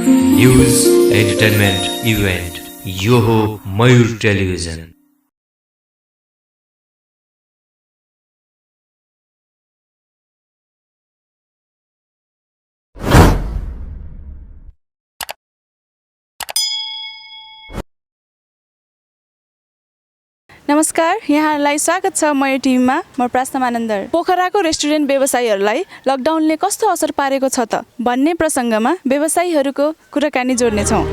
News entertainment event यो हो मयूर television. नमस्कार, यहाँहरूलाई स्वागत छ मयूर टिभीमा। म प्रास्ता मानन्दर। पोखराको रेस्टुरेन्ट व्यवसायीहरूलाई लकडाउनले कस्तो असर पारेको छ त भन्ने प्रसङ्गमा व्यवसायीहरूको कुराकानी जोड्नेछौँ।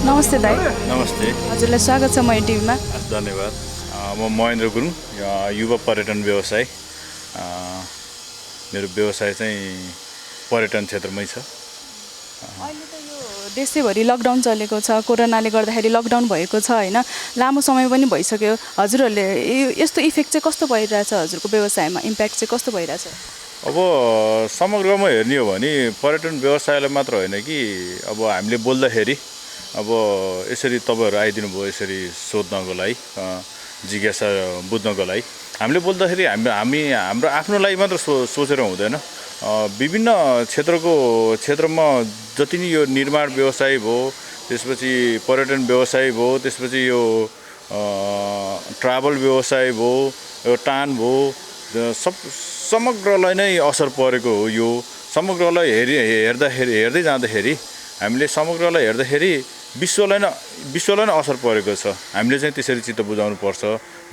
नमस्ते दाइ। नमस्ते, हजुरलाई स्वागत छ मयूर टिभीमा। धन्यवाद। म महेन्द्र गुरुङ, युवा पर्यटन व्यवसाय। मेरो व्यवसाय चाहिँ पर्यटन क्षेत्रमै छ। अहिले त यो देशैभरि लकडाउन चलेको छ, कोरोनाले गर्दाखेरि लकडाउन भएको छ होइन, लामो समय पनि भइसक्यो। हजुरहरूले यस्तो इफेक्ट चाहिँ कस्तो भइरहेछ, हजुरको व्यवसायमा इम्प्याक्ट चाहिँ कस्तो भइरहेछ? अब समग्रमा हेर्ने हो भने पर्यटन व्यवसायलाई मात्र होइन कि अब हामीले बोल्दाखेरि अब यसरी तपाईँहरू आइदिनु भयो यसरी सोध्नको लागि, जिज्ञासा बुझ्नको लागि। हामीले बोल्दाखेरि हाम्रो आफ्नो लागि मात्र सोचेर हुँदैन। विभिन्न क्षेत्रमा जति नि यो निर्माण व्यवसाय भयो, त्यसपछि पर्यटन व्यवसाय भयो, त्यसपछि यो ट्राभल व्यवसाय भयो, यो टान भयो, समग्रलाई नै असर परेको हो। यो समग्रलाई हेर्दै जाँदाखेरि हामीले समग्रलाई हेर्दाखेरि विश्वलाई नै असर परेको छ। हामीले चाहिँ त्यसरी चित्त बुझाउनु पर्छ।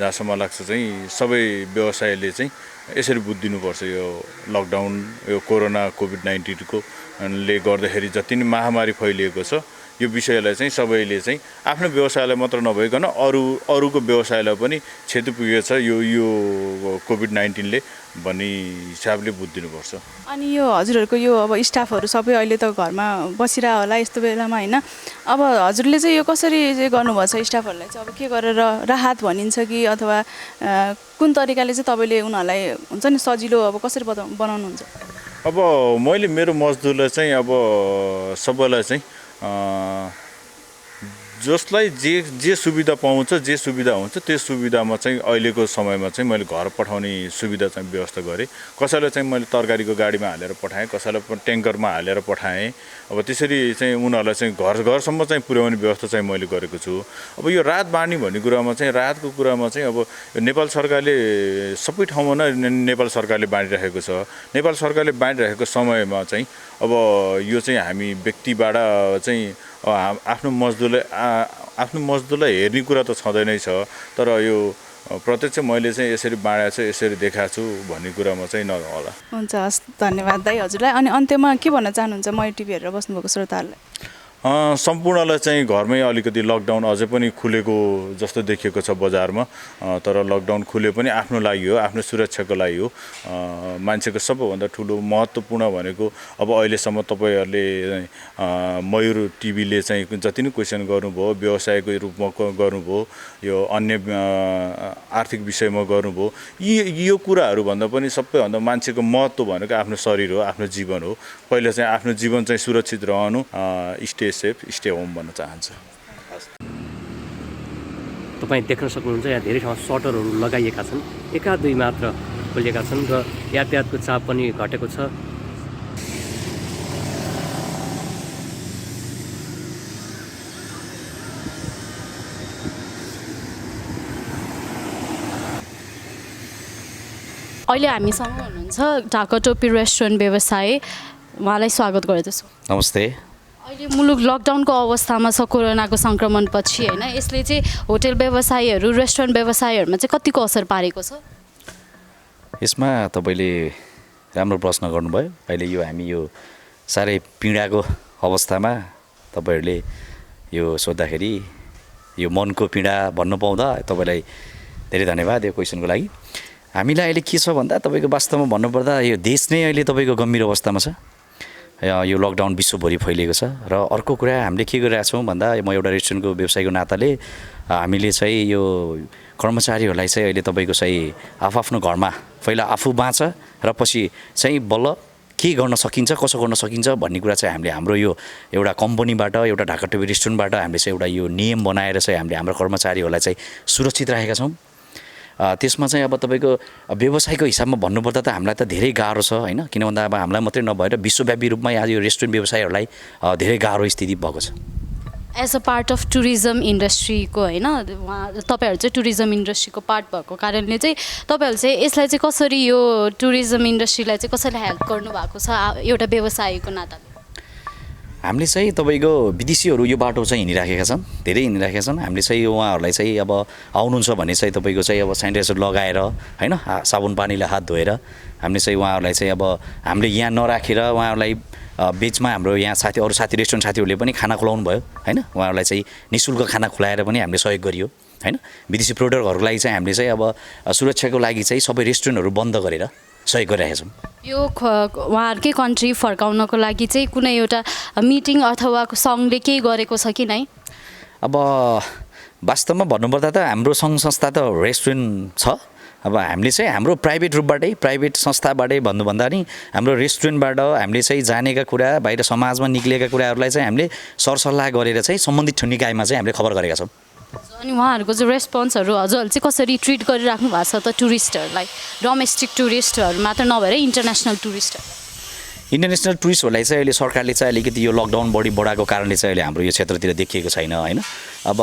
जहाँसम्म लाग्छ चाहिँ सबै व्यवसायले चाहिँ यसरी बुझिदिनुपर्छ। यो लकडाउन, यो कोरोना कोभिड-19 ले गर्दाखेरि जति नै महामारी फैलिएको छ, यो विषयलाई चाहिँ सबैले चाहिँ आफ्नो व्यवसायलाई मात्र नभइकन अरूको व्यवसायलाई पनि क्षति पुगेको छ यो कोभिड-19 ले भन्ने हिसाबले बुझिदिनुपर्छ। अनि यो हजुरहरूको यो अब स्टाफहरू सबै अहिले त घरमा बसिरह होला यस्तो बेलामा होइन, अब हजुरले चाहिँ यो कसरी चाहिँ गर्नुभएको छ? स्टाफहरूलाई चाहिँ अब के गरेर राहत भनिन्छ कि अथवा कुन तरिकाले चाहिँ तपाईँले उनीहरूलाई हुन्छ नि सजिलो अब कसरी बनाउनुहुन्छ? अब मैले मेरो मजदुरलाई चाहिँ अब सबैलाई चाहिँ जसलाई जे सुविधा पाउँछ, जे सुविधा हुन्छ त्यो सुविधामा चाहिँ अहिलेको समयमा चाहिँ मैले घर पठाउने सुविधा चाहिँ व्यवस्था गरेँ। कसैलाई चाहिँ मैले तरकारीको गाडीमा हालेर पठाएँ, कसैलाई ट्याङ्करमा हालेर पठाएँ। अब त्यसरी चाहिँ उनीहरूलाई चाहिँ घरसम्म चाहिँ पुर्याउने व्यवस्था चाहिँ मैले गरेको छु। अब यो राहत बाँड्ने भन्ने कुरामा चाहिँ राहतको कुरामा चाहिँ अब नेपाल सरकारले सबै ठाउँमा नै नेपाल सरकारले बाँडिरहेको छ। नेपाल सरकारले बाँडिरहेको समयमा चाहिँ अब यो चाहिँ हामी व्यक्तिबाट चाहिँ आफ्नो मजदुरलाई हेर्ने कुरा त छँदै नै छ। तर यो प्रत्यक्ष मैले चाहिँ यसरी बाँडेको छु, यसरी देखाएको छु भन्ने कुरामा चाहिँ नहोला। हुन्छ, हस्, धन्यवाद दाइ हजुरलाई। अनि अन्त्यमा के भन्न चाहनुहुन्छ मयूर टिभी हेरेर बस्नुभएको श्रोताहरूलाई? सम्पूर्णलाई चाहिँ घरमै अलिकति लकडाउन अझै पनि खुलेको जस्तो देखिएको छ बजारमा। तर लकडाउन खुले पनि आफ्नो लागि हो, आफ्नो सुरक्षाको लागि हो। मान्छेको सबैभन्दा ठुलो महत्त्वपूर्ण भनेको अब अहिलेसम्म तपाईँहरूले मयूर टिभीले चाहिँ जति नै क्वेसन गर्नुभयो, व्यवसायको रूपमा गर्नुभयो, यो अन्य आर्थिक विषयमा गर्नुभयो, यो कुराहरूभन्दा पनि सबैभन्दा मान्छेको महत्त्व भनेको आफ्नो शरीर हो, आफ्नो जीवन हो। पहिला चाहिँ आफ्नो जीवन चाहिँ सुरक्षित रहनु, स्टे सेफ, स्टे होम भन्न चाहन्छु। तपाईँ देख्न सक्नुहुन्छ यहाँ धेरै ठाउँ सटरहरू लगाइएका छन्, एका दुई मात्र खोलिएका छन् र यातायातको चाप पनि घटेको छ। अहिले हामीसँग हुनुहुन्छ ढाका टोपी रेस्टुरेन्ट व्यवसाय, उहाँलाई स्वागत गर्दछु। नमस्ते। अहिले मुलुक लकडाउनको अवस्थामा छ कोरोनाको सङ्क्रमणपछि होइन, यसले चाहिँ होटल व्यवसायीहरू, रेस्टुरेन्ट व्यवसायीहरूमा चाहिँ कतिको असर पारेको छ? यसमा तपाईँले राम्रो प्रश्न गर्नुभयो। अहिले हामी यो साह्रै पीडाको अवस्थामा तपाईँहरूले यो सोद्धाखेरि यो मनको पीडा भन्नु पाउँदा तपाईँलाई धेरै धन्यवाद यो क्वेसनको लागि। हामीलाई अहिले के छ भन्दा तपाईँको वास्तवमा भन्नुपर्दा यो देश नै अहिले तपाईँको गम्भीर अवस्थामा छ। यो लकडाउन विश्वभरि फैलिएको छ। र अर्को कुरा हामीले के गरिरहेको छौँ भन्दा म एउटा रेस्टुरेन्टको व्यवसायको नाताले हामीले चाहिँ यो कर्मचारीहरूलाई चाहिँ अहिले तपाईँको चाहिँ आफ्नो घरमा पहिला आफू बाँच र पछि चाहिँ बल्ल के गर्न सकिन्छ कसो गर्न सकिन्छ भन्ने कुरा चाहिँ हामीले हाम्रो यो एउटा कम्पनीबाट एउटा ढाकाटोपी रेस्टुरेन्टबाट हामीले चाहिँ एउटा यो नियम बनाएर चाहिँ हामीले हाम्रो कर्मचारीहरूलाई चाहिँ सुरक्षित राखेका छौँ। त्यसमा चाहिँ अब तपाईँको व्यवसायको हिसाबमा भन्नुपर्दा त हामीलाई त धेरै गाह्रो छ होइन, किन भन्दा अब हामीलाई मात्रै नभएर विश्वव्यापी रूपमा आज यो रेस्टुरेन्ट व्यवसायहरूलाई धेरै गाह्रो स्थिति भएको छ। As a part of tourism इन्डस्ट्रीको होइन, उहाँ तपाईँहरू चाहिँ टुरिज्म इन्डस्ट्रीको पार्ट भएको कारणले चाहिँ तपाईँहरू चाहिँ यसलाई चाहिँ कसरी यो टुरिज्म इन्डस्ट्रीलाई चाहिँ कसरी हेल्प गर्नुभएको छ एउटा व्यवसायीको नाताले? हामीले चाहिँ तपाईँको विदेशीहरू यो बाटो चाहिँ हिँडिराखेका छन्, धेरै हिँडिराखेका छन्। हामीले चाहिँ उहाँहरूलाई चाहिँ अब आउनुहुन्छ भने चाहिँ तपाईँको चाहिँ अब सेनिटाइजर लगाएर होइन, साबुन पानीले हात धोएर हामीले चाहिँ उहाँहरूलाई चाहिँ अब हामीले यहाँ नराखेर उहाँहरूलाई बिचमा हाम्रो यहाँ अरू साथी रेस्टुरेन्ट साथीहरूले पनि खाना खुलाउनु भयो होइन, उहाँहरूलाई चाहिँ निःशुल्क खाना खुलाएर पनि हामीले सहयोग गरियो होइन। विदेशी प्रोडक्टहरूको लागि चाहिँ हामीले चाहिँ अब सुरक्षाको लागि चाहिँ सबै रेस्टुरेन्टहरू बन्द गरेर सहयोग गरिरहेका छौँ। यो उहाँहरूकै कन्ट्री फर्काउनको लागि चाहिँ कुनै एउटा मिटिङ अथवा सङ्घले केही गरेको छ कि नै? अब वास्तवमा भन्नुपर्दा त हाम्रो सङ्घ संस्था त रेस्टुरेन्ट छ। अब हामीले चाहिँ हाम्रो प्राइभेट रूपबाटै प्राइभेट संस्थाबाटै भन्नुभन्दा नि हाम्रो रेस्टुरेन्टबाट हामीले चाहिँ जानेका कुरा बाहिर समाजमा निक्लिएका कुराहरूलाई चाहिँ हामीले सरसल्लाह गरेर चाहिँ सम्बन्धित निकायमा चाहिँ हामीले खबर गरेका छौँ। अनि उहाँहरूको चाहिँ रेस्पोन्सहरू हजुरहरूले चाहिँ कसरी ट्रिट गरिराख्नु भएको छ त टुरिस्टहरूलाई, डोमेस्टिक टुरिस्टहरू मात्र नभएर इन्टरनेसनल टुरिस्टहरू? इन्टरनेसनल टुरिस्टहरूलाई चाहिँ अहिले सरकारले चाहिँ अलिकति यो लकडाउन बढी बढाएको कारणले चाहिँ अहिले हाम्रो यो क्षेत्रतिर देखिएको छैन होइन। अब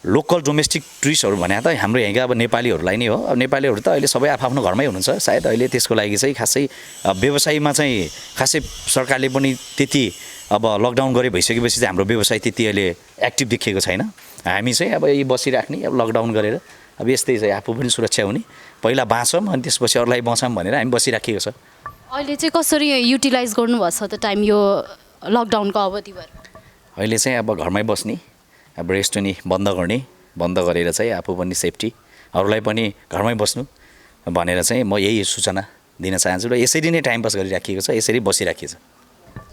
लोकल डोमेस्टिक टुरिस्टहरू भने त हाम्रो यहाँका अब नेपालीहरूलाई नै हो। अब नेपालीहरू त अहिले सबै आफ्नो घरमै हुनुहुन्छ, सायद अहिले त्यसको लागि चाहिँ खासै व्यवसायमा चाहिँ खासै सरकारले पनि त्यति अब लकडाउन गरे भइसकेपछि चाहिँ हाम्रो व्यवसाय त्यति अहिले एक्टिभ देखिएको छैन। हामी चाहिँ अब यही बसिराख्ने, अब लकडाउन गरेर अब यस्तै चाहिँ आफू पनि सुरक्षा हुने, पहिला बाँचौँ अनि त्यसपछि अरूलाई बचाऊँ भनेर हामी बसिराखेको छ। अहिले चाहिँ कसरी युटिलाइज गर्नुभएको छ त टाइम यो लकडाउनको अवधिभर? अहिले चाहिँ अब घरमै बस्ने, अब रेस्टुरेन्ट बन्द गर्ने, बन्द गरेर चाहिँ आफू पनि सेफ्टी, अरूलाई पनि घरमै बस्नु भनेर चाहिँ म यही सूचना दिन चाहन्छु र यसरी नै टाइम पास गरिराखिएको छ, यसरी बसिराखिएको छ।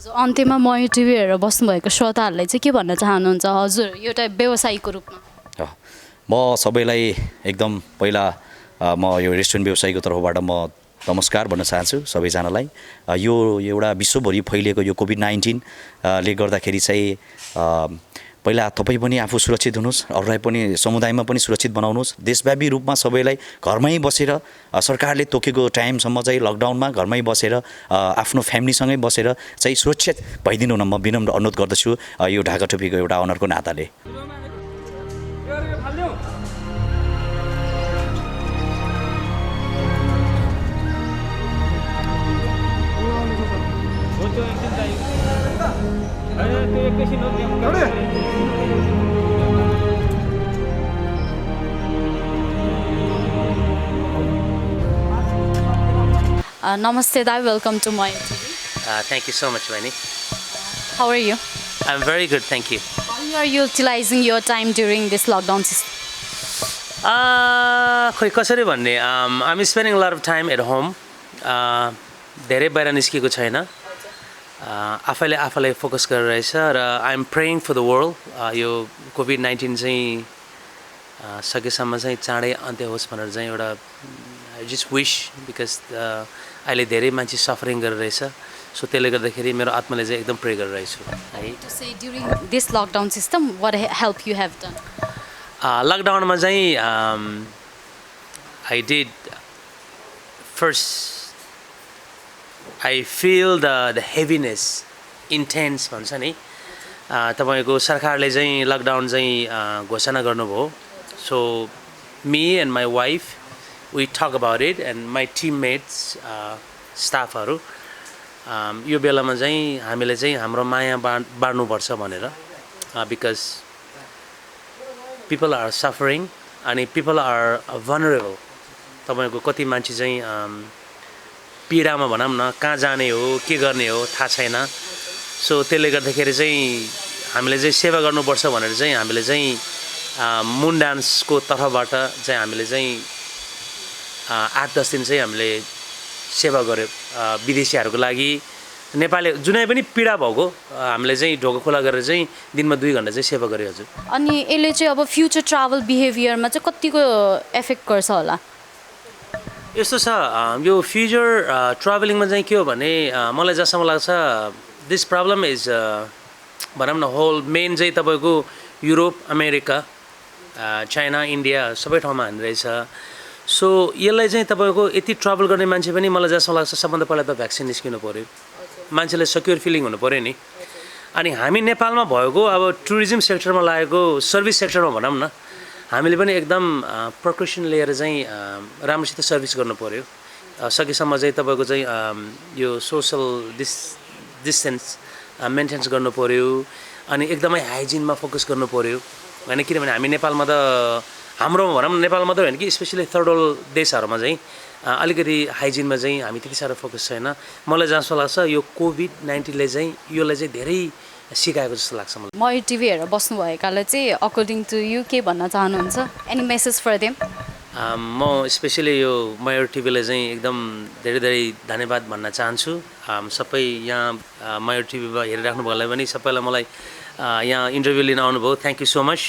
अन्त्यमा मयूर टिभी हेरेर बस्नुभएको श्रोताहरूलाई चाहिँ के भन्न चाहनुहुन्छ हजुर एउटा व्यवसायीको रूपमा? म सबैलाई एकदम पहिला म यो रेस्टुरेन्ट व्यवसायीको तर्फबाट म नमस्कार भन्न चाहन्छु सबैजनालाई। यो एउटा विश्वभरि फैलिएको यो कोभिड-19 ले गर्दाखेरि चाहिँ पहिला तपाईँ पनि आफू सुरक्षित हुनुहोस्, अरूलाई पनि समुदायमा पनि सुरक्षित बनाउनुहोस्। देशव्यापी रूपमा सबैलाई घरमै बसेर सरकारले तोकेको टाइमसम्म चाहिँ लकडाउनमा घरमै बसेर आफ्नो फ्यामिलीसँगै बसेर चाहिँ सुरक्षित भइदिनु हुन म विनम्र अनुरोध गर्दछु यो ढाकाटोपीको एउटा अनरको नाताले। Namaste, Dai. Welcome to Maya TV. Thank you so much, Vani. How are you? I'm very good, thank you. How are you utilizing your time during this lockdown system? खोइ कसरी भन्ने, I'm spending a lot of time at home. धेरै बाहिर निस्केको छैन, आफैले आफैलाई focus गरेर रहेछ र I'm praying for the world. यो कोभिड-19 चाहिँ सकेसम्म चाहिँ चाँडै अन्त्य होस् भनेर चाहिँ एउटा I just wish because अहिले धेरै मान्छे सफरिङ गरेर रहेछ, सो त्यसले गर्दाखेरि मेरो आत्माले चाहिँ एकदम प्रे गरिरहेको छु है। To say during this lockdown system, what help you have done? लकडाउनमा चाहिँ I did first I feel the heaviness, intense भन्छ नि, तपाईको सरकारले चाहिँ लकडाउन चाहिँ घोषणा गर्नुभयो, so me and my wife we talk about it and my teammates staffहरु यो बेलामा चाहिँ हामीले चाहिँ हाम्रो माया बाड्नुपर्छ भनेर, because people are suffering and people are vulnerable. तपाईको कति मान्छे चाहिँ पीडामा भनौं न, कहाँ जाने हो के गर्ने हो थाहा छैन, सो त्यसले गर्दाखेरि चाहिँ हामीले चाहिँ सेवा गर्नुपर्छ भनेर चाहिँ हामीले चाहिँ मुन डान्सको तर्फबाट चाहिँ हामीले चाहिँ 8-10 दिन चाहिँ हामीले सेवा गर्यो विदेशीहरुको लागि, नेपाली जुनै पनि पीडा भएको हामीले चाहिँ ढोका खुला गरेर चाहिँ दिनमा 2 घण्टा चाहिँ सेवा गर्यो हजुर। अनि यसले चाहिँ अब फ्युचर ट्राभल बिहेभियरमा चाहिँ कतिको इफेक्ट गर्छ होला? यस्तो छ यो फ्युचर ट्राभलिङमा चाहिँ के हो भने मलाई जहाँसम्म लाग्छ दिस प्रब्लम इज भनौँ न होल मेन चाहिँ तपाईँको युरोप अमेरिका चाइना इन्डिया सबै ठाउँमा हानि रहेछ सो यसलाई चाहिँ तपाईँको यति ट्राभल गर्ने मान्छे पनि मलाई जहाँसम्म लाग्छ सबभन्दा पहिला त भ्याक्सिन निस्किनु पऱ्यो मान्छेलाई सेक्योर फिलिङ हुनु पऱ्यो नि अनि हामी नेपालमा भएको अब टुरिज्म सेक्टरमा लागेको सर्भिस सेक्टरमा भनौँ न हामीले पनि एकदम प्रिकसन लिएर चाहिँ राम्रोसित सर्भिस गर्नु पऱ्यो सकेसम्म चाहिँ तपाईँको चाहिँ यो सोसल डिस्टेन्स मेन्टेन्स गर्नु पऱ्यो अनि एकदमै हाइजिनमा फोकस गर्नु पऱ्यो होइन किनभने हामी नेपालमा त हाम्रो भनौँ नेपाल मात्रै होइन कि स्पेसली थर्ड वर्ल्ड देशहरूमा चाहिँ अलिकति हाइजिनमा चाहिँ हामी त्यति साह्रो फोकस छैन मलाई जहाँसम्म लाग्छ यो कोभिड-19ले चाहिँ यसलाई चाहिँ धेरै सिकाएको जस्तो लाग्छ मलाई मयूर टिभी हेरेर बस्नुभएकालाई चाहिँ अकर्डिङ टु यु के भन्न चाहनुहुन्छ एनी मेसेज फर देम म स्पेसली यो मयूर टिभीलाई चाहिँ एकदम धेरै धेरै धन्यवाद भन्न चाहन्छु सबै यहाँ मयूर टिभीमा हेरिराख्नु भएकोलाई पनि सबैलाई मलाई यहाँ इन्टरभ्यू लिन आउनुभयो थ्याङ्क यू सो मच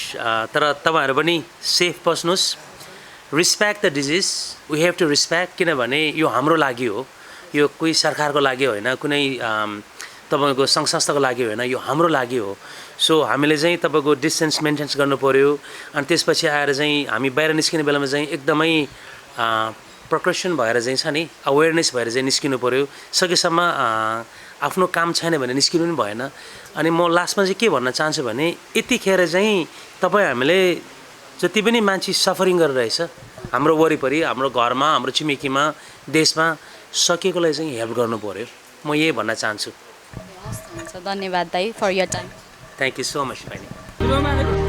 तर तपाईँहरू पनि सेफ बस्नुहोस् respect the disease we have to respect किनभने यो हाम्रो लागि हो यो कोही सरकारको लागि होइन कुनै तपाईँको सङ्घ संस्थाको लागि होइन यो हाम्रो लागि हो सो हामीले चाहिँ तपाईँको डिस्टेन्स मेन्टेन्स गर्नु पऱ्यो अनि त्यसपछि आएर चाहिँ हामी बाहिर निस्किने बेलामा चाहिँ एकदमै प्रिकसन भएर चाहिँ छ नि अवेरनेस भएर चाहिँ निस्किनु पऱ्यो सकेसम्म आफ्नो काम छैन भने निस्किनु पनि भएन अनि म लास्टमा चाहिँ के भन्न चाहन्छु भने यतिखेर चाहिँ तपाईँ हामीले जति पनि मान्छे सफरिङ गरिरहेछ हाम्रो वरिपरि हाम्रो घरमा हाम्रो छिमेकीमा देशमा सकेकोलाई चाहिँ हेल्प गर्नु पऱ्यो म यही भन्न चाहन्छु धन्यवाद दाइ for your time thank you so much बहिनी